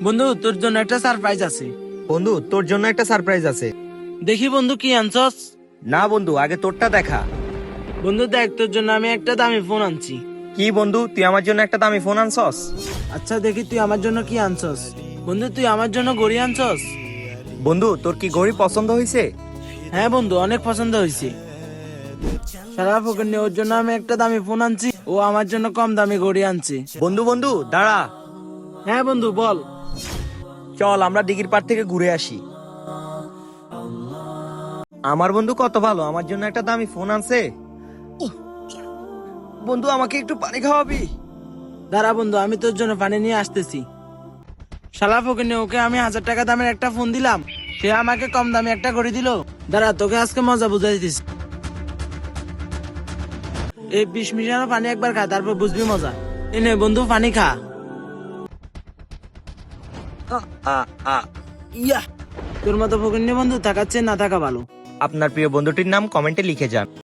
বন্ধু তোর জন্য একটা সারপ্রাইজ আছে। বন্ধু তোর জন্য একটা সারপ্রাইজ আছে। দেখি বন্ধু কি আনছস। না বন্ধু, আগে তোরটা দেখা। বন্ধু দেখ, তোর জন্য আমি একটা দামি ফোন আনছি। কি বন্ধু, তুই আমার জন্য একটা দামি ফোন আনছস? আচ্ছা দেখি তুই আমার জন্য কি আনছস। বন্ধু তুই আমার জন্য ঘড়ি আনছস। বন্ধু তোর কি ঘড়ি পছন্দ হয়েছে? হ্যাঁ বন্ধু, অনেক পছন্দ হয়েছে। সারা ফোকের নিয়ে ওর জন্য আমি একটা দামি ফোন আনছি, ও আমার জন্য কম দামি ঘড়ি আনছে। বন্ধু বন্ধু দাঁড়া, হ্যাঁ বন্ধু বল। চল আমরা দিঘির পাড় থেকে ঘুরে আসি। আমার বন্ধু কত ভালো, আমার জন্য একটা দামি ফোন আনছে। বন্ধু আমাকে একটু পানি খাওয়াবি? দাঁড়া বন্ধু, আমি তোর জন্য পানি নিয়ে আসতেছি। শালা ফোকের নিয়ে ওকে আমি 1000 টাকা দামের একটা ফোন দিলাম, সে আমাকে কম দামে একটা ঘড়ি দিল। দাঁড়া তোকে আজকে মজা বুঝাই দিস। এই 20 মিনিটের পানি একবার খা, তারপর বুঝবি মজা। এনে বন্ধু পানি খা। ইয়া, তোর মতো ফকিন্নি বন্ধু থাকাচ্ছে না থাকা ভালো। আপনার প্রিয় বন্ধুটির নাম কমেন্টে লিখে যান।